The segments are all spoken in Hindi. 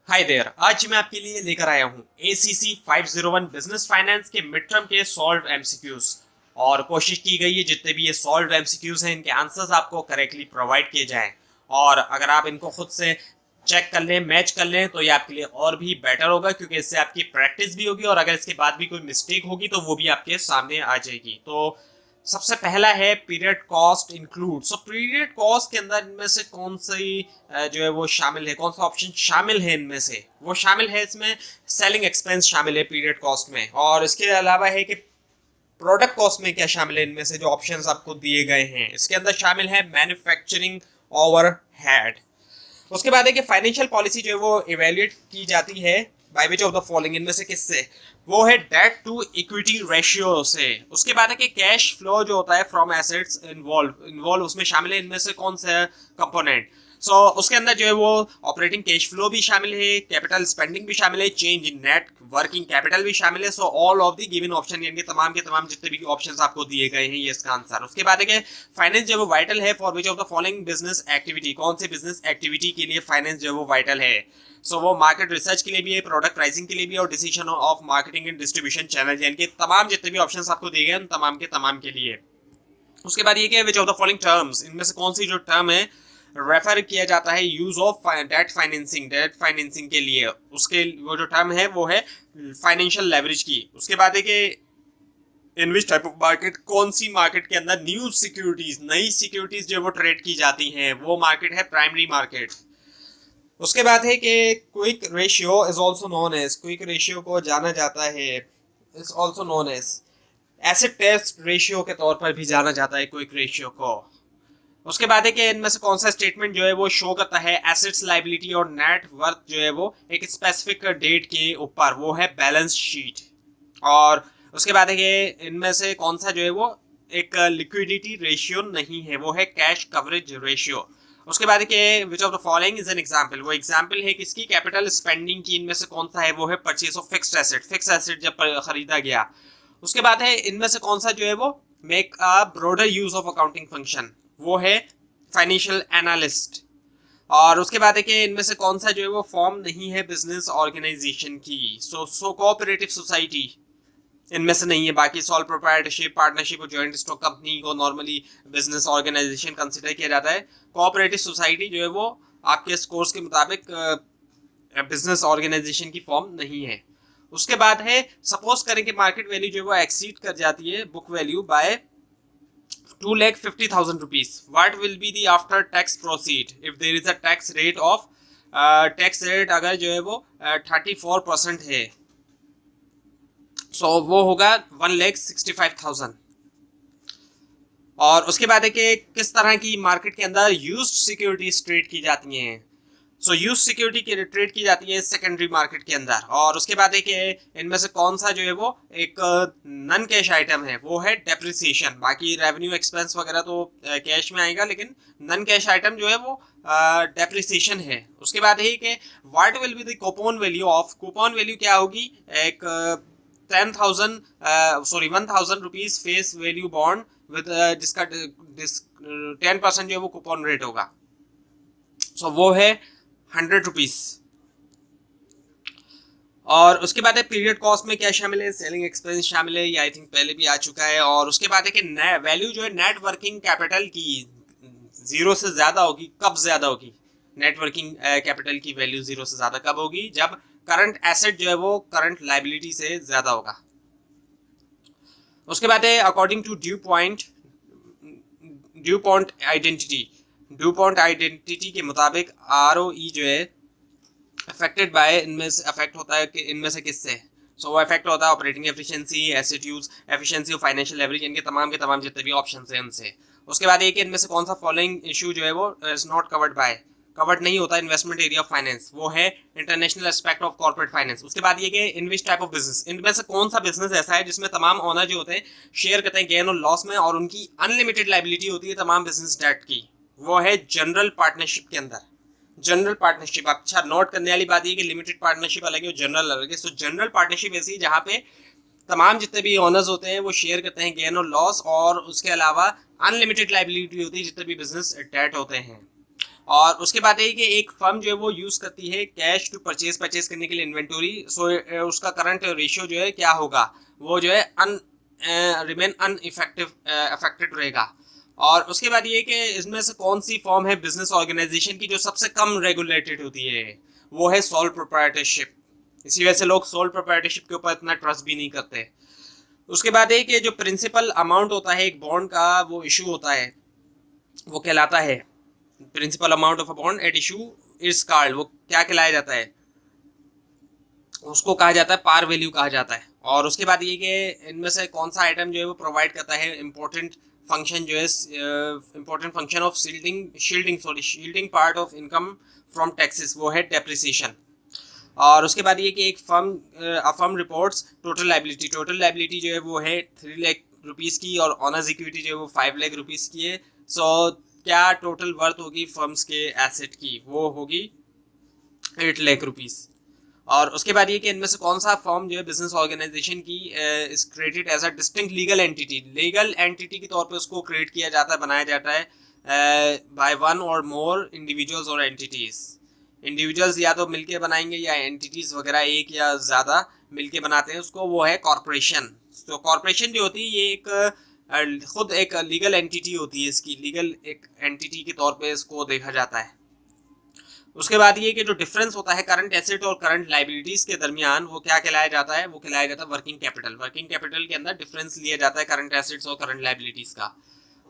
Hi there. आज मैं आपके लिए लेकर आया हूँ ACC 501 बिजनेस फाइनेंस के मिड टर्म के सॉल्व एमसीक्यूज। और कोशिश की गई है जितने भी ये सॉल्व एमसीक्यूज हैं इनके आंसर्स आपको करेक्टली प्रोवाइड किए जाएं। और अगर आप इनको खुद से चेक कर लें, मैच कर लें, तो ये आपके लिए और भी बेटर होगा, क्योंकि इससे आपकी प्रैक्टिस भी होगी और अगर इसके बाद भी कोई मिस्टेक होगी तो वो भी आपके सामने आ जाएगी। तो सबसे पहला है period cost include. So period cost के अंदर इनमें से कौन सी जो है वो शामिल है, कौन सा ऑप्शन शामिल है इनमें से? वो शामिल है इसमें सेलिंग एक्सपेंस शामिल है पीरियड कॉस्ट में। और इसके अलावा है कि प्रोडक्ट कॉस्ट में क्या शामिल है इनमें से जो ऑप्शंस आपको दिए गए हैं। इसके अंदर शामिल है मैन्युफैक्चरिंग ओवरहेड। उसके बाद है कि फाइनेंशियल पॉलिसी जो है वो इवेल्युएट की जाती है by which of the following, इनमें से किससे? वो है डेट टू इक्विटी रेशियो से। उसके बाद है कि कैश फ्लो जो होता है फ्रॉम एसेट्स इन्वॉल्व उसमें शामिल है इनमें से कौन सा कंपोनेंट? उसके अंदर जो है वो ऑपरेटिंग कैश फ्लो भी शामिल है, कैपिटल स्पेंडिंग भी शामिल है, change in net working capital भी शामिल है। All of the given option, यानी तमाम के तमाम जितने भी ऑप्शंस आपको दिए गए हैं ये इसका आंसर। उसके बाद है कि फाइनेंस जो है वो वाइटल है for which of the following business activity, कौन से बिजनेस एक्टिविटी के लिए फाइनेंस जो है वो वाइटल है? वो मार्केट रिसर्च के लिए भी है, प्रोडक्ट प्राइसिंग के लिए भी है, और decision of marketing and distribution channel, यानी कि तमाम जितने भी ऑप्शंस आपको दिए गए हैं तमाम के तमाम के लिए। उसके बाद ये कि which of the following terms, इनमें से कौन सी जो टर्म है रेफर किया जाता है यूज ऑफ डेट फाइनेंसिंग के लिए? उसके वो जो टर्म है वो है फाइनेंशियल लेवरेज की। उसके बाद है कि इन विच टाइप ऑफ मार्केट, कौन सी मार्केट के अंदर न्यू सिक्योरिटीज, नई सिक्योरिटीज जो वो ट्रेड की जाती हैं, वो मार्केट है प्राइमरी मार्केट। उसके बाद है कि quick ratio is also known as, quick ratio को जाना जाता है, is also known as asset test ratio के तौर पर भी जाना जाता है क्विक रेशियो को। उसके बाद है कि इनमें से कौन सा स्टेटमेंट जो है वो शो करता है एसेट्स, लाइबिलिटी और नेट वर्थ जो है वो एक स्पेसिफिक डेट के ऊपर? वो है बैलेंस शीट। और उसके बाद है कि इनमें से कौन सा जो है वो एक लिक्विडिटी रेशियो नहीं है, वो है कैश कवरेज रेशियो। उसके बाद है कि which of the following is an example, वो एग्जांपल है किसकी? कैपिटल स्पेंडिंग की। इनमें से कौन सा है? वो है purchase of fixed asset, fixed asset जब खरीदा गया। उसके बाद है इनमें से कौन सा जो है वो make a broader use of accounting function? वो है फाइनेंशियल एनालिस्ट। और उसके बाद है कि इनमें से कौन सा जो है वो फॉर्म नहीं है बिजनेस ऑर्गेनाइजेशन की? सो कोऑपरेटिव सोसाइटी इनमें से नहीं है। बाकी सॉल प्रोप्राइटरशिप, पार्टनरशिप और जॉइंट स्टॉक कंपनी को नॉर्मली बिजनेस ऑर्गेनाइजेशन कंसिडर किया जाता है। कोऑपरेटिव सोसाइटी जो है वो आपके स्कोर्स के मुताबिक बिजनेस ऑर्गेनाइजेशन की फॉर्म नहीं है। उसके बाद है सपोज करें कि मार्केट वैल्यू जो है वो एक्सीड कर जाती है book value by 2,50,000 rupees. What will be the after tax proceed if there is a tax rate of tax rate अगर जो है वो 34% है? वो होगा 1,65,000। और उसके बाद है कि किस तरह की मार्केट के अंदर यूज्ड सिक्योरिटीज ट्रेड की जाती हैं? यूज सिक्योरिटी की ट्रेड की जाती है सेकेंडरी मार्केट के अंदर। और उसके बाद है कि इनमें से कौन सा जो है वो एक नन कैश आइटम है? वो है डेप्रिसिएशन। बाकी रेवेन्यू एक्सपेंस वगैरह तो कैश में आएगा, लेकिन नन कैश आइटम जो है वो डेप्रिसिएशन है। उसके बाद है कि what will be the coupon value of, coupon value क्या होगी? एक 1,000 rupees face value bond with जिसका 10% जो है वो कूपन रेट होगा। वो है 100 रुपीज। और उसके बाद है पीरियड कॉस्ट में क्या शामिल है? सेलिंग एक्सपेंस शामिल है, ये आई थिंक पहले भी आ चुका है। और उसके बाद है कि वैल्यू जो है नेट वर्किंग कैपिटल की जीरो से ज्यादा होगी, कब ज्यादा होगी? नेट वर्किंग कैपिटल की वैल्यू जीरो से ज्यादा कब होगी? जब करंट एसेट जो है वो करंट लाइबिलिटी से ज्यादा होगा। उसके बाद है according to due point identity, due point identity के मुताबिक ROE जो है अफेक्टेड बाय, इनमें से अफेक्ट होता है कि इनमें से किससे? वो अफेक्ट होता है operating efficiency, asset use efficiency और फाइनेंशियल लेवरेज, इनके तमाम के तमाम जितने भी ऑप्शंस हैं उनसे। उसके बाद एक इनमें से कौन सा फॉलोइंग इशू जो है वो is not covered by, covered नहीं होता इन्वेस्टमेंट एरिया ऑफ फाइनेंस? वो है international aspect of corporate finance. उसके बाद ये कि इन विच टाइप ऑफ बिजनेस, इनमें से कौन सा बिजनेस ऐसा है जिसमें तमाम ओनर जो होते हैं शेयर करते हैं गेन और लॉस में, और उनकी अनलिमिटेड लाइबिलिटी होती है तमाम बिजनेस डेट की? वो है जनरल पार्टनरशिप के अंदर। जनरल पार्टनरशिप, अच्छा नोट करने वाली बात ये कि लिमिटेड पार्टनरशिप अलग है और जनरल अलग है। जनरल पार्टनरशिप ऐसी है जहाँ पे तमाम जितने भी ओनर्स होते हैं वो शेयर करते हैं गेन और लॉस, और उसके अलावा अनलिमिटेड लाइबिलिटी होती है जितने भी बिजनेस डेट होते हैं। और उसके बाद है कि एक फर्म जो है वो यूज करती है कैश टू परचेज करने के लिए इन्वेंटोरी, सो उसका करंट रेशियो जो है क्या होगा, वो जो है रिमेन अनइफेक्टिव अफेक्टेड रहेगा। और उसके बाद ये कि इसमें से कौन सी फॉर्म है बिजनेस ऑर्गेनाइजेशन की जो सबसे कम रेगुलेटेड होती है, वो है सोल प्रोप्राइटरशिप। इसी वजह से लोग सोल प्रोप्राइटरशिप के ऊपर इतना ट्रस्ट भी नहीं करते। उसके बाद है कि जो प्रिंसिपल अमाउंट होता है एक बॉन्ड का वो इशू होता है, वो कहलाता है principal amount of a bond at issue is called, वो क्या कहलाया जाता है, उसको कहा जाता है पार वैल्यू कहा जाता है। और उसके बाद ये कि इनमें से कौन सा आइटम जो है वो प्रोवाइड करता है इंपॉर्टेंट फंक्शन जो है, important function of shielding part of income from taxes, वो है डेप्रिसिएशन। और उसके बाद ये कि एक फर्म रिपोर्ट्स टोटल लाइबिलिटी जो है वो है 3 लाख रुपीज़ की, और ऑनर्स इक्विटी जो है वो 5 लाख रुपीज़ की है। सो क्या टोटल वर्थ होगी फर्म्स के एसेट की, वो होगी 8 लाख रुपीज़। और उसके बाद ये कि इनमें से कौन सा फॉर्म जो है बिजनेस ऑर्गेनाइजेशन की is created as a distinct legal entity के तौर पे उसको क्रिएट किया जाता है, बनाया जाता है बाय वन और मोर इंडिविजुअल्स और एंटिटीज। इंडिविजुअल्स या तो मिलके बनाएंगे या एंटिटीज वगैरह एक या ज़्यादा मिलके बनाते हैं उसको, वो है कॉरपोरेशन। तो कॉरपोरेशन जो होती है ये एक खुद एक लीगल एंटिटी होती है, इसकी लीगल एक एंटिटी के तौर पे इसको देखा जाता है। उसके बाद ये कि जो डिफरेंस होता है करंट एसेट और करंट लाइबिलिटीज के दरमियान, वो क्या कहलाया जाता है, वो कहलाया जाता है वर्किंग कैपिटल। वर्किंग कैपिटल के अंदर डिफरेंस लिया जाता है करंट एसेट्स और करंट लाइबिलिटीज का।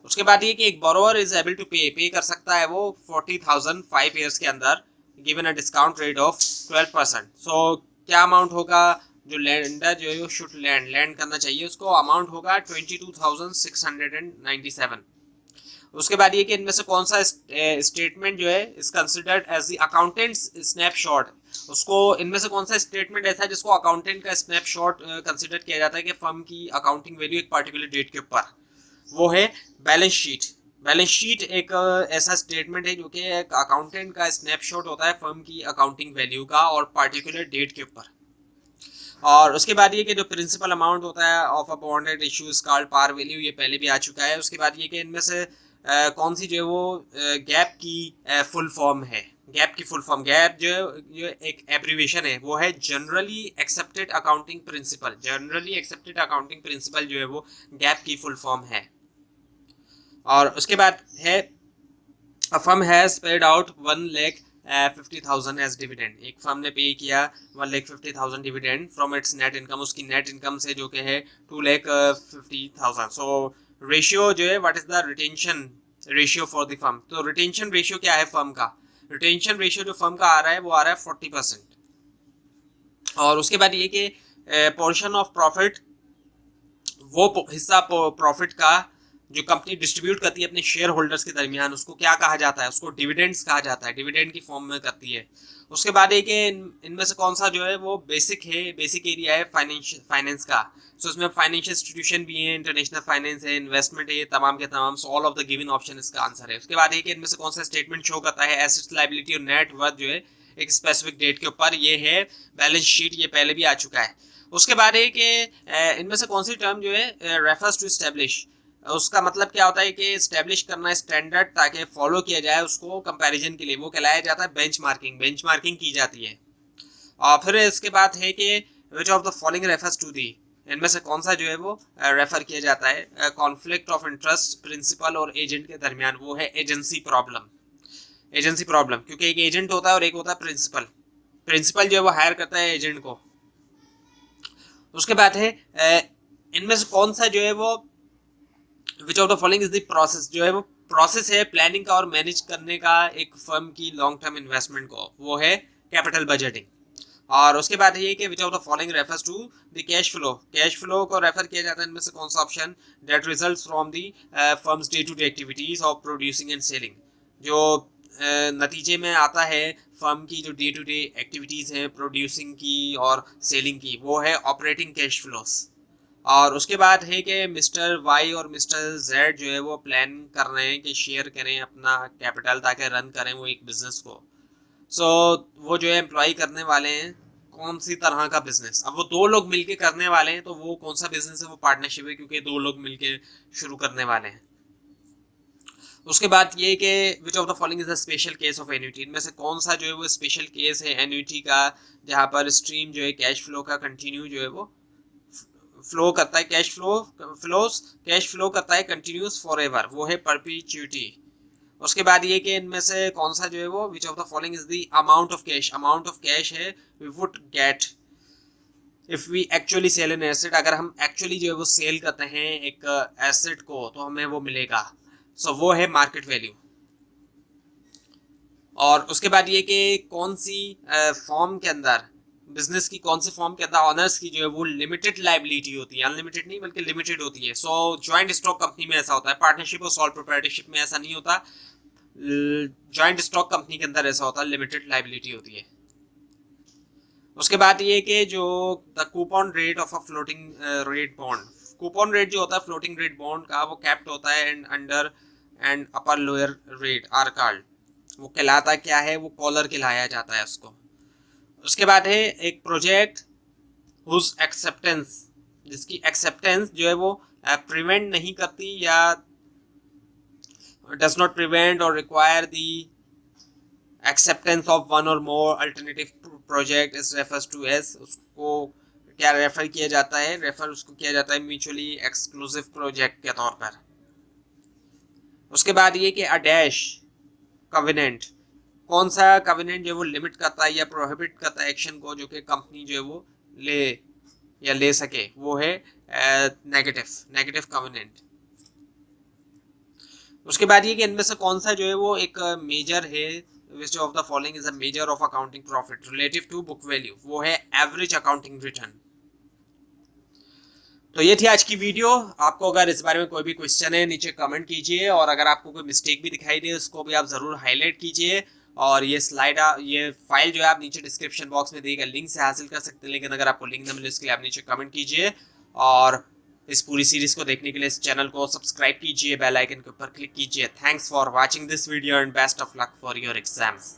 उसके बाद ये कि एक बोरोवर इज एबल टू पे कर सकता है वो 40,000 5 ईयर्स के अंदर given a discount rate of 12%। सो क्या अमाउंट होगा, जो लैंडर जो है वो शुड लैंड करना चाहिए, उसको अमाउंट होगा 22,697। उसके बाद ये कि इनमें से कौन सा स्टेटमेंट जो है is considered as the accountant's snapshot, उसको इनमें से कौन सा स्टेटमेंट ऐसा है जिसको अकाउंटेंट का स्नैपशॉट कंसिडर किया जाता है कि फर्म की अकाउंटिंग वैल्यू एक पर्टिकुलर डेट के ऊपर, वो है बैलेंस शीट। बैलेंस शीट एक ऐसा स्टेटमेंट है जो कि एक अकाउंटेंट का स्नैपशॉट होता है फर्म की अकाउंटिंग वैल्यू का और पर्टिकुलर डेट के ऊपर। और उसके बाद ये कि जो प्रिंसिपल अमाउंट होता है of a bonded issues called par value, ये पहले भी आ चुका है। उसके बाद ये कि इनमें से कौन सी जो है वो गैप की फुल फॉर्म है। गैप की फुल फॉर्म, गैप जो एक एब्रीविएशन है वो है generally accepted accounting principle. Generally accepted accounting principle जो है वो गैप की फुल फॉर्म है। और उसके बाद है a firm has paid out 1,50,000 as dividend. एक फर्म ने पे किया 1,50,000 dividend from its net income, उसकी नेट इनकम से जो कि है 2,50,000। सो रेशियो जो है what is the retention ratio for the firm, तो रिटेंशन रेशियो क्या है फर्म का, रिटेंशन रेशियो जो फर्म का आ रहा है वो आ रहा है 40%। और उसके बाद ये कि पोर्शन ऑफ प्रॉफिट, वो हिस्सा प्रॉफिट का जो कंपनी डिस्ट्रीब्यूट करती है अपने शेयर होल्डर्स के दरमियान, उसको क्या कहा जाता है, उसको डिविडेंड्स कहा जाता है, डिविडेंड की फॉर्म में करती है। उसके बाद एक इनमें से कौन सा जो है वो बेसिक है, बेसिक एरिया है फाइनेंस का। सो इसमें फाइनेंशियल इंस्टीट्यूशन भी है, इंटरनेशनल फाइनेंस है, इन्वेस्टमेंट है, तमाम के तमाम। So all of the given option इसका आंसर है। उसके बाद एक इनमें से कौन सा स्टेटमेंट शो करता है एसेट्स लायबिलिटी और नेट वर्थ जो है एक स्पेसिफिक डेट के ऊपर, ये है बैलेंस शीट, ये पहले भी आ चुका है। उसके बाद एक इनमें से कौन सी टर्म जो है रेफर्स टू एस्टेब्लिश, उसका मतलब क्या होता है कि एस्टेब्लिश करना स्टैंडर्ड ताकि फॉलो किया जाए उसको कंपैरिजन के लिए, वो कहलाया जाता है बेंचमार्किंग। बेंचमार्किंग की जाती है। और फिर इसके बाद है कि which of the following refers to the, इनमें से कौन सा जो है वो रेफर किया जाता है कॉन्फ्लिक्ट ऑफ इंटरेस्ट प्रिंसिपल और एजेंट के दरमियान, वो है एजेंसी प्रॉब्लम। एजेंसी प्रॉब्लम क्योंकि एक एजेंट होता है और एक होता है प्रिंसिपल। प्रिंसिपल जो है वो हायर करता है एजेंट को। उसके बाद है इनमें से कौन सा जो है वो which of the following is the process, जो है वो प्रोसेस है प्लानिंग का और मैनेज करने का एक फर्म की लॉन्ग टर्म इन्वेस्टमेंट को, वो है कैपिटल बजटिंग। और उसके बाद ये कि which of the following refers to the cash flow, cash flow को रेफर किया जाता है इनमें से कौन सा option, that results from the firm's day to day activities of producing and selling, जो नतीजे में आता है फर्म की जो डे टू डे एक्टिविटीज हैं प्रोड्यूसिंग की और सेलिंग की, वो है ऑपरेटिंग कैश फ्लोस। और उसके बाद है कि मिस्टर वाई और मिस्टर जेड जो है वो प्लान कर रहे हैं कि शेयर करें अपना कैपिटल ताकि रन करें वो एक बिजनेस को। सो वो जो है एम्प्लॉय करने वाले हैं कौन सी तरह का बिजनेस, अब वो दो लोग मिलके करने वाले हैं, तो वो कौन सा बिजनेस है, वो पार्टनरशिप है क्योंकि दो लोग मिलके शुरू करने वाले हैं। उसके बाद ये कि which of the following is a special case of annuity, इनमें से कौन सा जो है वो स्पेशल केस है एन्युटी का, जहाँ पर स्ट्रीम जो है कैश फ्लो का कंटिन्यू जो है वो फ्लो करता है, कैश फ्लो करता है कंटिन्यूस फॉर एवर, वो है परपीच्युटी। उसके बाद ये कि इनमें से कौन सा जो है वो which of the following is the amount of cash है we would get if we actually sell an asset, अगर हम एक्चुअली जो है वो सेल करते हैं एक एसेट को तो हमें वो मिलेगा, सो वो है मार्केट वैल्यू। और उसके बाद ये कि कौन सी फॉर्म के अंदर, बिजनेस की कौन सी फॉर्म के अंदर ऑनर्स की जो है वो लिमिटेड लाइबिलिटी होती है, अनलिमिटेड नहीं बल्कि लिमिटेड होती है। सो जॉइंट स्टॉक कंपनी में ऐसा होता है, पार्टनरशिप और सॉल्व प्रोप्राइटरशिप में ऐसा नहीं होता। जॉइंट स्टॉक कंपनी के अंदर ऐसा होता है, लिमिटेड लाइबिलिटी होती है। उसके बाद ये कि जो the coupon rate of a floating rate bond, coupon rate जो होता है फ्लोटिंग रेट बॉन्ड का वो कैप्ड होता है and under and upper lower rate are called, वो कहलाता क्या है, वो कॉलर कहलाया जाता है उसको। उसके बाद है एक प्रोजेक्ट हुज एक्सेप्टेंस, जिसकी एक्सेप्टेंस जो है वो प्रिवेंट नहीं करती या डज नॉट प्रिवेंट और require the acceptance of one और more alternative project is refers to as, उसको क्या रेफर किया जाता है, रेफर उसको किया जाता है म्यूचुअली एक्सक्लूसिव प्रोजेक्ट के तौर पर। उसके बाद ये कि अ डैश कवेनेंट, कौन सा कवेनेंट जो वो लिमिट करता है या प्रोहिबिट करता है एक्शन को जो कि कंपनी जो है वो ले सके, वो है नेगेटिव कवेनेंट। उसके बाद ये कि इनमें से कौन सा जो है वो एक मेजर है, which of the following is a measure of accounting profit relative to book value, वो है एवरेज अकाउंटिंग रिटर्न। तो ये थी आज की वीडियो। आपको अगर इस बारे में कोई भी क्वेश्चन है नीचे कमेंट कीजिए, और अगर आपको कोई मिस्टेक भी दिखाई दे उसको भी आप ज़रूर हाईलाइट कीजिए। और ये फाइल जो है आप नीचे डिस्क्रिप्शन बॉक्स में दिए गए लिंक से हासिल कर सकते हैं, लेकिन अगर आपको लिंक न मिले इसके लिए आप नीचे कमेंट कीजिए। और इस पूरी सीरीज को देखने के लिए इस चैनल को सब्सक्राइब कीजिए, बेल आइकन के ऊपर क्लिक कीजिए। Thanks for watching this video and best of luck for your exams.